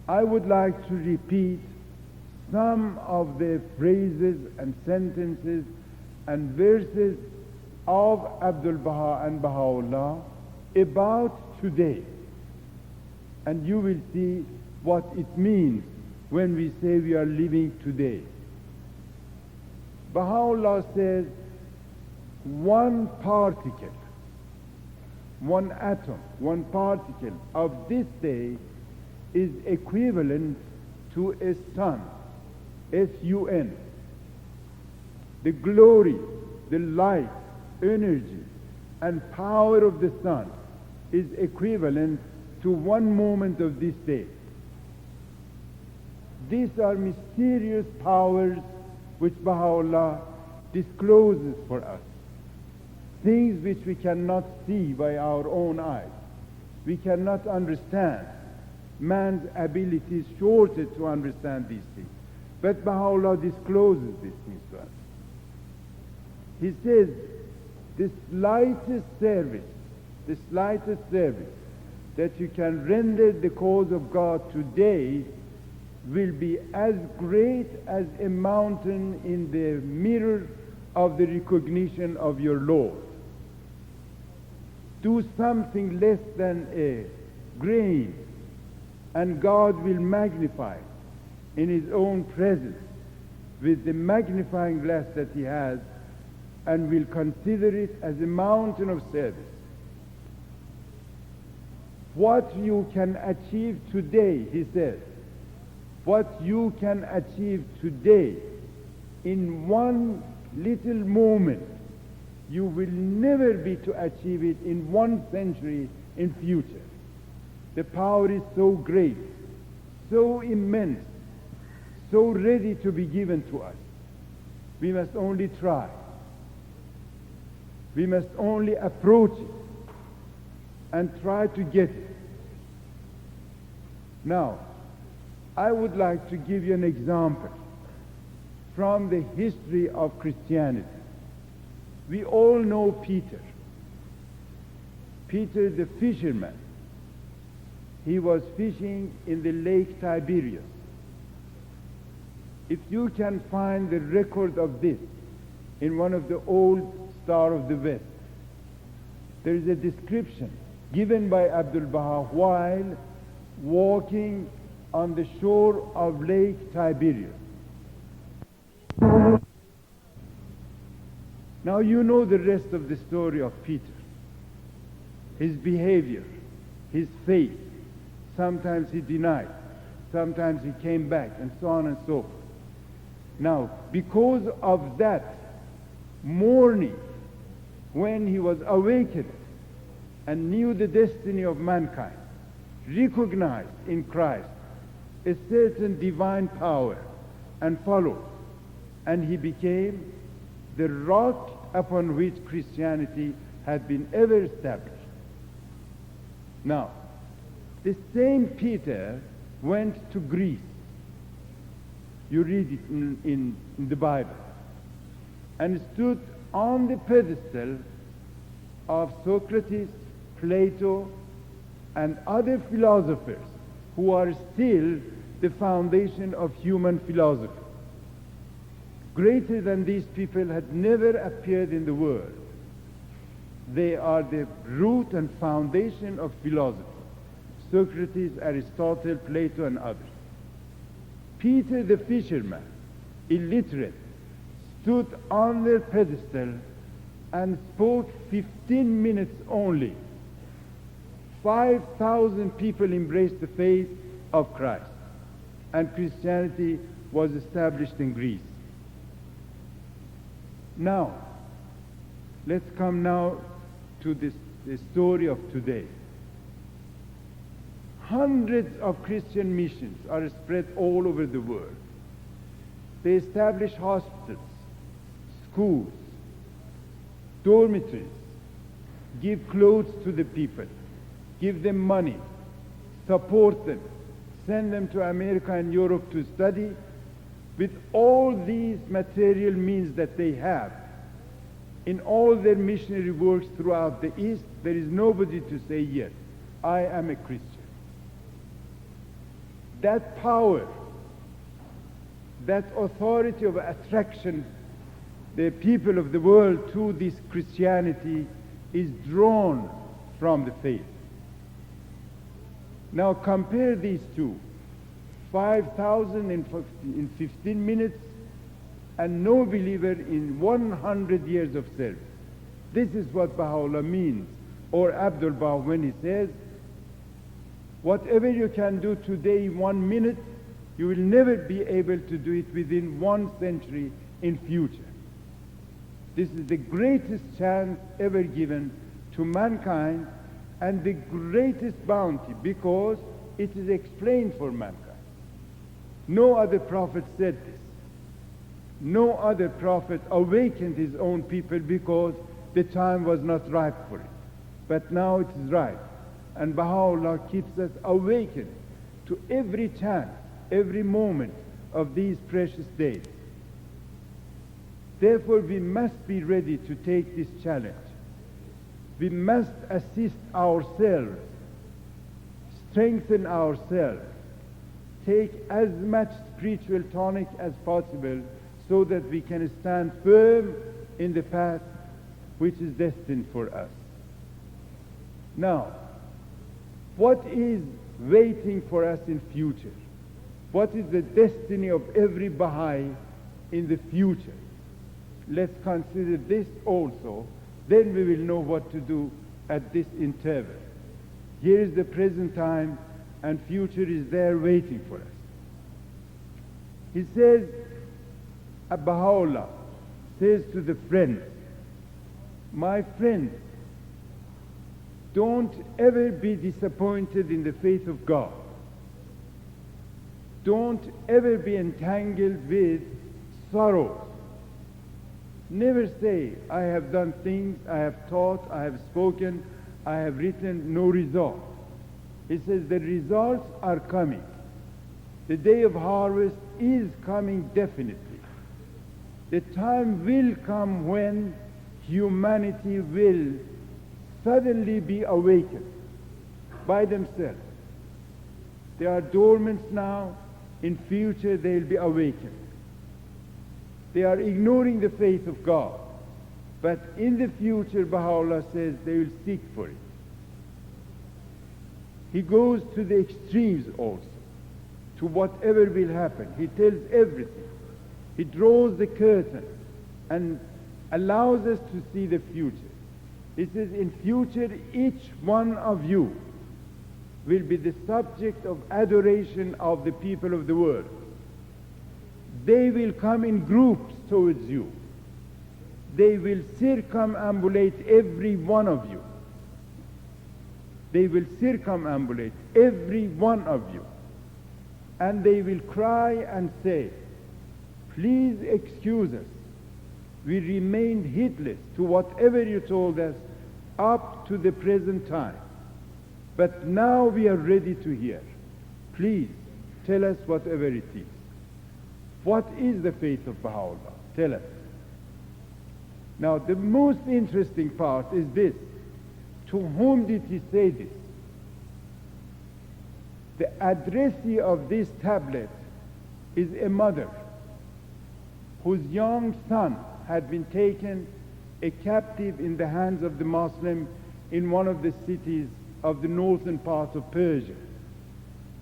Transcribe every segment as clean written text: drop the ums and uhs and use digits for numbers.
I would like to repeat some of the phrases and sentences and verses of Abdul Baha and Baha'u'llah about today. And you will see what it means when we say we are living today. Baha'u'llah says, one particle, one atom, one particle of this day is equivalent to a sun, S-U-N. The glory, the light, energy, and power of the sun is equivalent to one moment of this day. These are mysterious powers which Baha'u'llah discloses for us. Things which we cannot see by our own eyes. We cannot understand. Man's ability is shorted to understand these things. But Baha'u'llah discloses these things to us. He says, the slightest service that you can render the cause of God today will be as great as a mountain in the mirror of the recognition of your Lord. Do something less than a grain, and God will magnify in His own presence with the magnifying glass that He has, and will consider it as a mountain of service. What you can achieve today, he says, what you can achieve today in one little moment, you will never be to achieve it in 1 century in future. The power is so great, so immense, so ready to be given to us. We must only try. We must only approach it and try to get it. Now, I would like to give you an example from the history of Christianity. We all know Peter. Peter the fisherman. He was fishing in the Lake Tiberias. If you can find the record of this in one of the old Star of the West, there is a description given by Abdul Baha while walking on the shore of Lake Tiberias. Now you know the rest of the story of Peter. His behavior, his faith. Sometimes he denied, sometimes he came back, and so on and so forth. Now, because of that morning, when he was awakened and knew the destiny of mankind, recognized in Christ a certain divine power and followed, and he became the rock upon which Christianity had been ever established. Now, the same Peter went to Greece. You read it in the Bible, and stood on the pedestal of Socrates, Plato, and other philosophers who are still the foundation of human philosophy. Greater than these people had never appeared in the world. They are the root and foundation of philosophy. Socrates, Aristotle, Plato, and others. Peter the fisherman, illiterate, stood on their pedestal and spoke 15 minutes only. 5,000 people embraced the faith of Christ, and Christianity was established in Greece. Now, let's come now to the story of today. Hundreds of Christian missions are spread all over the world. They establish hospitals, schools, dormitories, give clothes to the people, give them money, support them, send them to America and Europe to study. With all these material means that they have, in all their missionary works throughout the East, there is nobody to say, yes, I am a Christian. that power, that authority of attraction, the people of the world to this Christianity is drawn from the faith. Now compare these two. 5,000 in 15 minutes and no believer in 100 years of service. This is what Baha'u'llah means, or Abdul Baha, when he says, whatever you can do today in 1 minute, you will never be able to do it within 1 century in future. This is the greatest chance ever given to mankind and the greatest bounty, because it is explained for mankind. No other prophet said this. No other prophet awakened his own people because the time was not ripe for it. But now it is ripe. And Baha'u'llah keeps us awakened to every chance, every moment of these precious days. Therefore, we must be ready to take this challenge. We must assist ourselves, strengthen ourselves, take as much spiritual tonic as possible so that we can stand firm in the path which is destined for us. Now, what is waiting for us in future? What is the destiny of every Baha'i in the future? Let's consider this also, then we will know what to do at this interval. Here is the present time, and future is there waiting for us. He says, Baha'u'llah says to the friends, my friends, don't ever be disappointed in the faith of God. Don't ever be entangled with sorrows. Never say, I have done things, I have taught, I have spoken, I have written, no result. He says the results are coming. The day of harvest is coming definitely. The time will come when humanity will suddenly be awakened by themselves. They are dormant now, in future they'll be awakened. They are ignoring the faith of God, but in the future, Baha'u'llah says, they will seek for it. He goes to the extremes also, to whatever will happen. He tells everything. He draws the curtain and allows us to see the future. He says, in future, each one of you will be the subject of adoration of the people of the world. They will come in groups towards you. They will circumambulate every one of you. They will circumambulate every one of you. And they will cry and say, please excuse us. We remained heedless to whatever you told us up to the present time. But now we are ready to hear. Please tell us whatever it is. What is the faith of Baha'u'llah? Tell us. Now the most interesting part is this. To whom did he say this? The addressee of this tablet is a mother whose young son had been taken a captive in the hands of the Muslim in one of the cities of the northern part of Persia,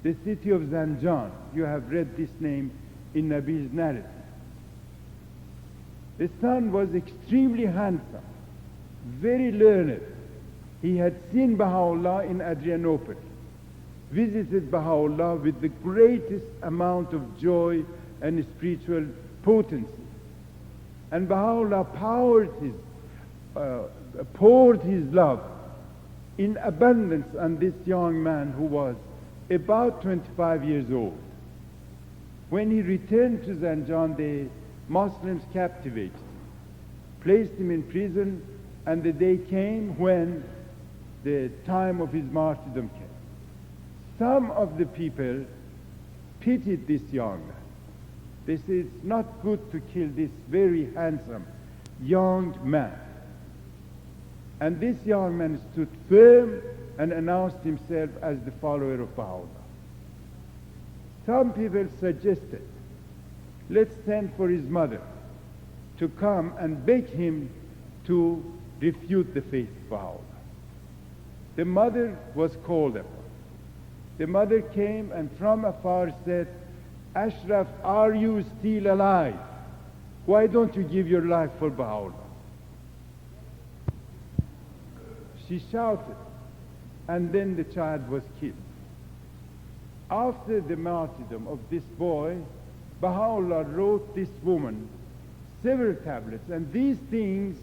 the city of Zanjan. You have read this name in Nabi's narrative. The son was extremely handsome, very learned. He had seen Baha'u'llah in Adrianople, visited Baha'u'llah with the greatest amount of joy and spiritual potency. And Baha'u'llah poured his love in abundance on this young man who was about 25 years old. When he returned to Zanjan, the Muslims captivated him, placed him in prison, and the day came when the time of his martyrdom came. Some of the people pitied this young man. They said, it's not good to kill this very handsome young man. And this young man stood firm and announced himself as the follower of Baha'u'llah. Some people suggested, let's send for his mother to come and beg him to refute the faith of Baha'u'llah. The mother was called upon. The mother came and from afar said, Ashraf, are you still alive? Why don't you give your life for Baha'u'llah? She shouted, and then the child was killed. After the martyrdom of this boy, Baha'u'llah wrote this woman several tablets, and these things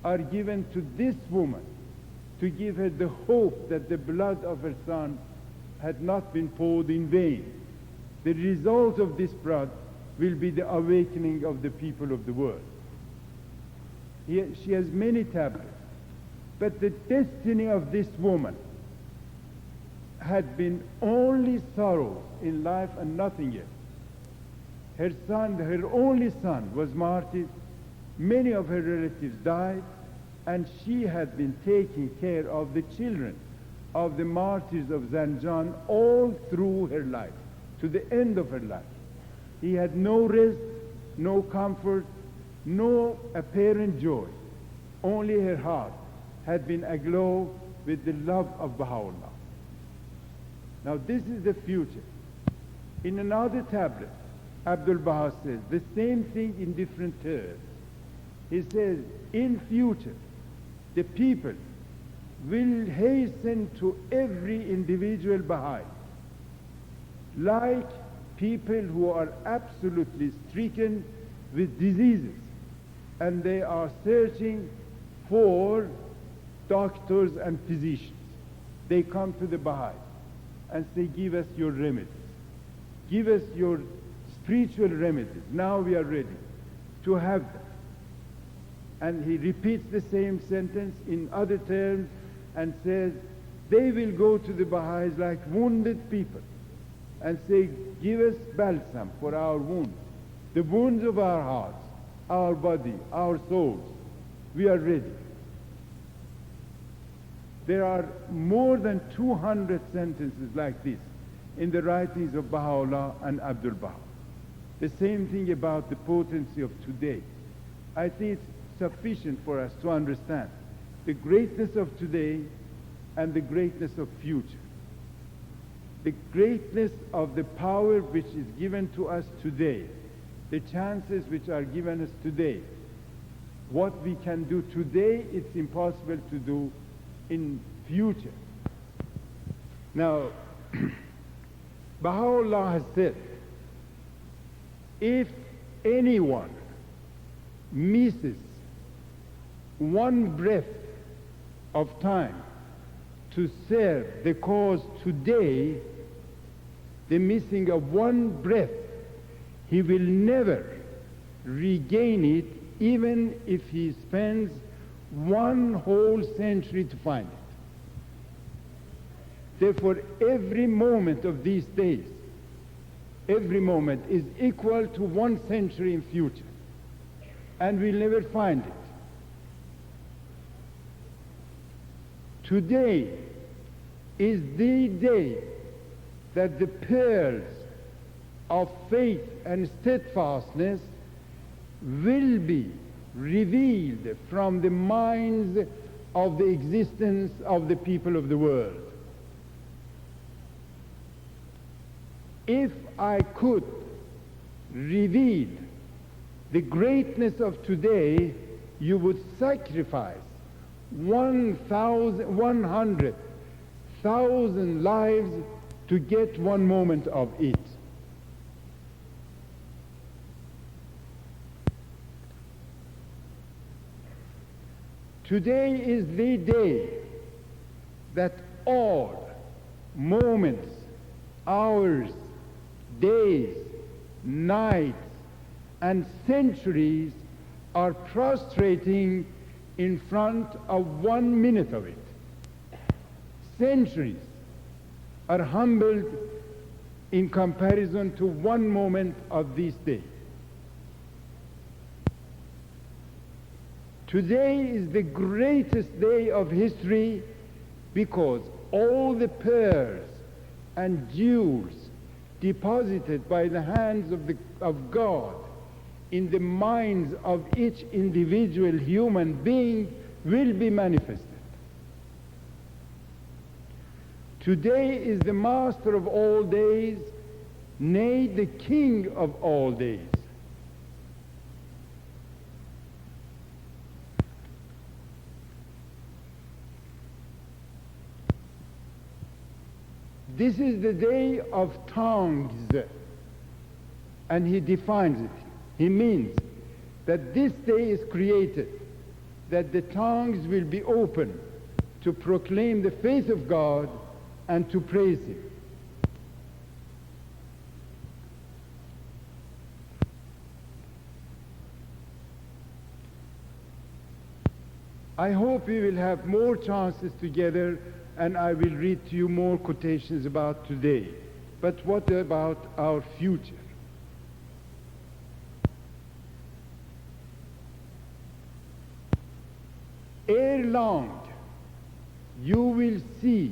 are given to this woman to give her the hope that the blood of her son had not been poured in vain. The result of this blood will be the awakening of the people of the world. She has many tablets, but the destiny of this woman had been only sorrow in life and nothing else. Her son, her only son, was martyred. Many of her relatives died, and she had been taking care of the children of the martyrs of Zanjan all through her life, to the end of her life. He had no rest, no comfort, no apparent joy. Only her heart had been aglow with the love of Baha'u'llah. Now this is the future. In another tablet, Abdul Baha says the same thing in different terms. He says, in future, the people will hasten to every individual Baha'i, like people who are absolutely stricken with diseases, and they are searching for doctors and physicians. They come to the Baha'i and say, give us your remedies. Give us your spiritual remedies. Now we are ready to have them. And he repeats the same sentence in other terms and says, they will go to the Baha'is like wounded people and say, give us balsam for our wounds, the wounds of our hearts, our body, our souls. We are ready. There are more than 200 sentences like this in the writings of Baha'u'llah and Abdul Baha. The same thing about the potency of today. I think it's sufficient for us to understand the greatness of today and the greatness of future. The greatness of the power which is given to us today, the chances which are given us today. What we can do today, it's impossible to do in future. Now, Baha'u'llah has said, if anyone misses one breath of time to serve the cause today, the missing of one breath, he will never regain it, even if he spends one whole century to find it. Therefore, every moment of these days, every moment is equal to 1 century in future, and we'll never find it. Today is the day that the pearls of faith and steadfastness will be revealed from the minds of the existence of the people of the world. If I could reveal the greatness of today, you would sacrifice 100,000 lives to get one moment of it. Today is the day that all moments, hours, days, nights, and centuries are prostrating in front of 1 minute of it. Centuries are humbled in comparison to 1 moment of this day. Today is the greatest day of history because all the pearls and jewels deposited by the hands of God in the minds of each individual human being will be manifested. Today is the master of all days, nay, the king of all days. This is the day of tongues, and he defines it. He means that this day is created, that the tongues will be open to proclaim the faith of God and to praise him. I hope we will have more chances together, and I will read to you more quotations about today. But what about our future? Ere long, you will see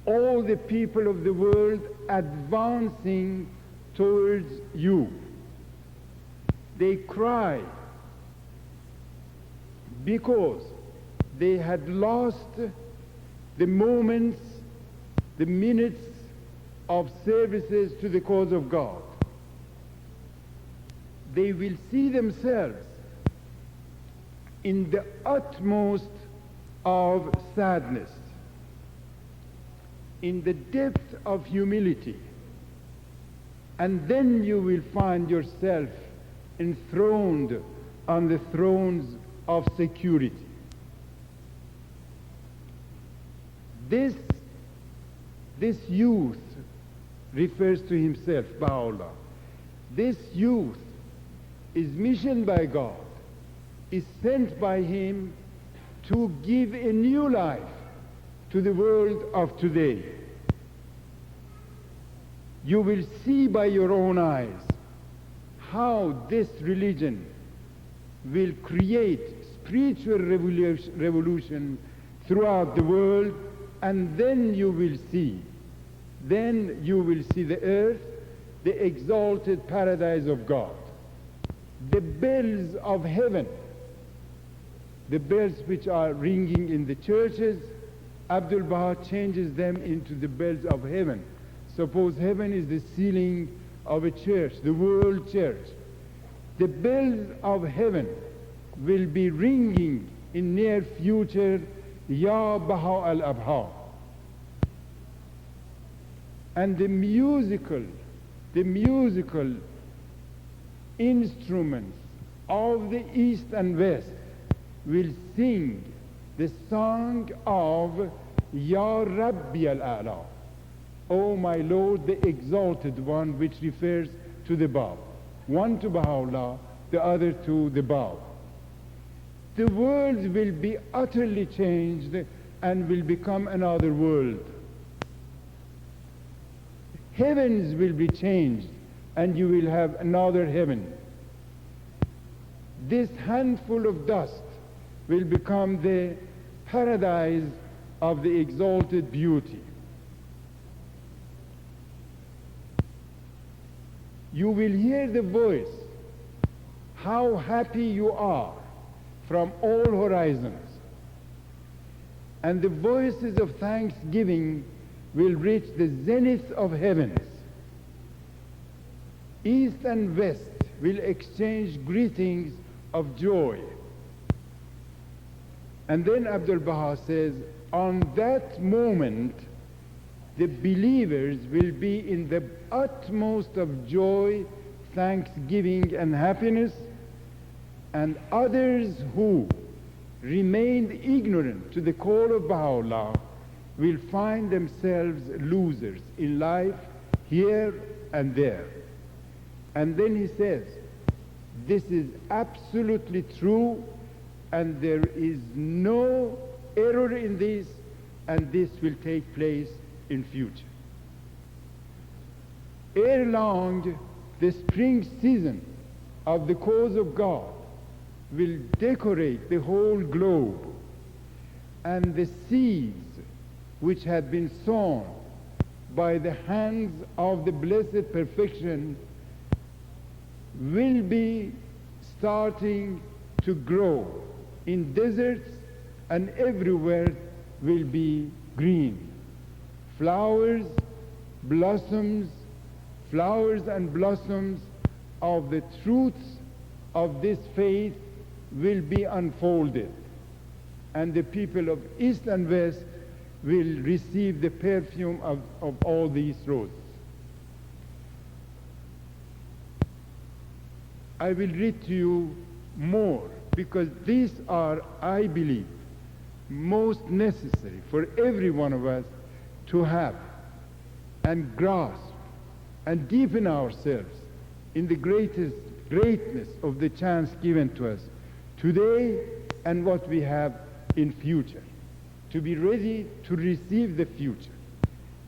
all the people of the world advancing towards you. They cry because they had lost the moments, the minutes of services to the cause of God. They will see themselves in the utmost of sadness, in the depth of humility, and then you will find yourself enthroned on the thrones of security. This youth refers to himself, Baha'u'llah. This youth is missioned by God, is sent by him to give a new life to the world of today. You will see by your own eyes how this religion will create spiritual revolution throughout the world, and then you will see the earth, the exalted paradise of God. The bells of heaven, the bells which are ringing in the churches, Abdul Baha changes them into the bells of heaven. Suppose heaven is the ceiling of a church, the world church. The bells of heaven will be ringing in near future, Ya Baha al-Abha. And the musical instruments of the East and West will sing the song of Ya Rabbi al-A'la, O my Lord, the exalted one, which refers to the Bab. One to Baha'u'llah, the other to the Bab. The world will be utterly changed and will become another world. Heavens will be changed and you will have another heaven. This handful of dust will become the paradise of the exalted beauty. You will hear the voice, how happy you are, from all horizons. And the voices of thanksgiving will reach the zenith of heavens. East and West will exchange greetings of joy. And then Abdul Baha says, on that moment, the believers will be in the utmost of joy, thanksgiving, and happiness, and others who remained ignorant to the call of Baha'u'llah will find themselves losers in life here and there. And then he says, this is absolutely true, and there is no error in this, and this will take place in future. Ere long, the spring season of the cause of God will decorate the whole globe, and the seeds which had been sown by the hands of the blessed perfection will be starting to grow in deserts, and everywhere will be green. Flowers, blossoms, flowers and blossoms of the truths of this faith will be unfolded, and the people of East and West will receive the perfume of all these roses. I will read to you more, because these are, I believe, most necessary for every one of us to have and grasp and deepen ourselves in the greatness of the chance given to us today and what we have in future, to be ready to receive the future.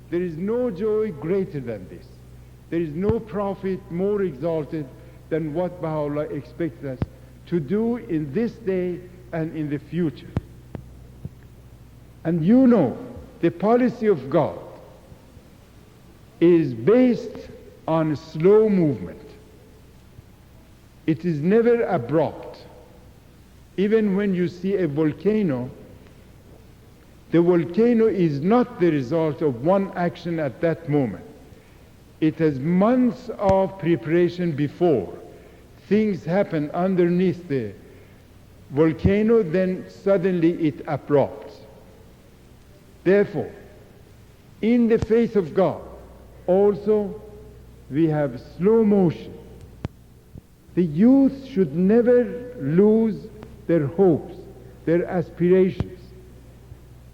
There is no joy greater than this. There is no profit more exalted than what Baha'u'llah expects us to do in this day and in the future. And you know, the policy of God is based on slow movement. It is never abrupt. Even when you see a volcano, the volcano is not the result of one action at that moment. It has months of preparation before. Things happen underneath the volcano, then suddenly it erupts. Therefore, in the faith of God, also we have slow motion. The youth should never lose their hopes, their aspirations.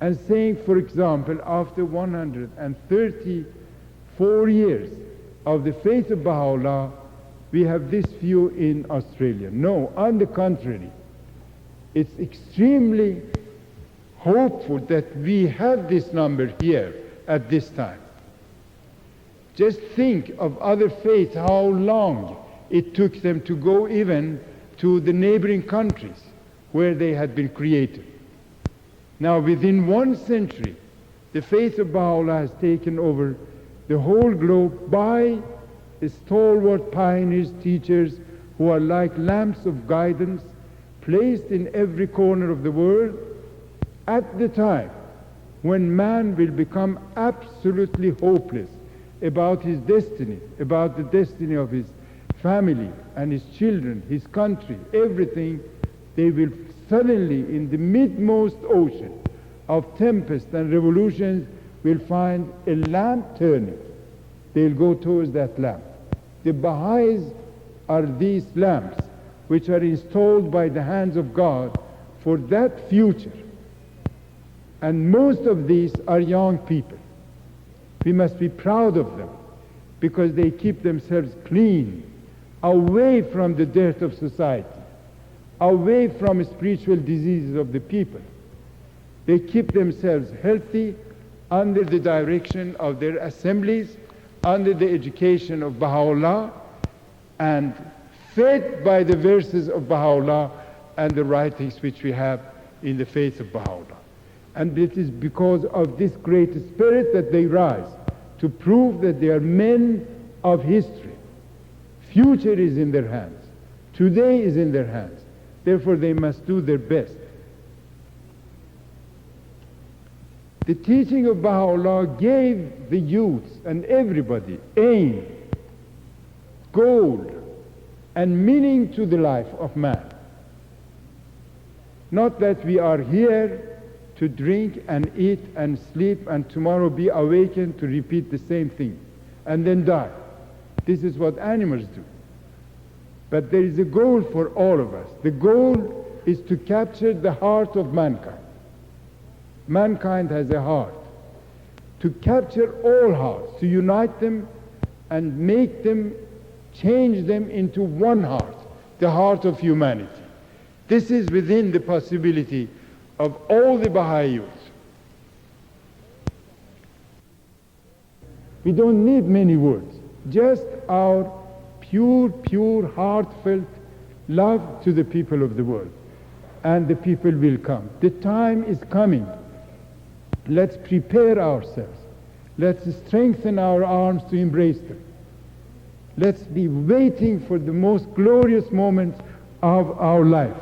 And saying, for example, after 134 years of the faith of Baha'u'llah, we have this view in Australia. No, on the contrary, it's extremely hopeful that we have this number here at this time. Just think of other faiths, how long it took them to go even to the neighboring countries where they had been created. Now, within 1 century, the faith of Baha'u'llah has taken over the whole globe by stalwart pioneers, teachers who are like lamps of guidance placed in every corner of the world at the time when man will become absolutely hopeless about his destiny, about the destiny of his family and his children, his country, everything. They will suddenly, in the midmost ocean of tempest and revolutions, will find a lamp turning. They'll go towards that lamp. The Baha'is are these lamps which are installed by the hands of God for that future. And most of these are young people. We must be proud of them because they keep themselves clean, away from the dirt of society, away from spiritual diseases of the people. They keep themselves healthy under the direction of their assemblies, under the education of Baha'u'llah, and fed by the verses of Baha'u'llah and the writings which we have in the faith of Baha'u'llah. And it is because of this great spirit that they rise to prove that they are men of history. Future is in their hands. Today is in their hands. Therefore, they must do their best. The teaching of Baha'u'llah gave the youths and everybody aim, goal, and meaning to the life of man. Not that we are here to drink and eat and sleep and tomorrow be awakened to repeat the same thing and then die. This is what animals do. But there is a goal for all of us. The goal is to capture the heart of mankind. Mankind has a heart. To capture all hearts, to unite them and make them, change them into one heart, the heart of humanity. This is within the possibility of all the Baha'i youth. We don't need many words, just our pure, heartfelt love to the people of the world. And the people will come. The time is coming. Let's prepare ourselves. Let's strengthen our arms to embrace them. Let's be waiting for the most glorious moments of our life.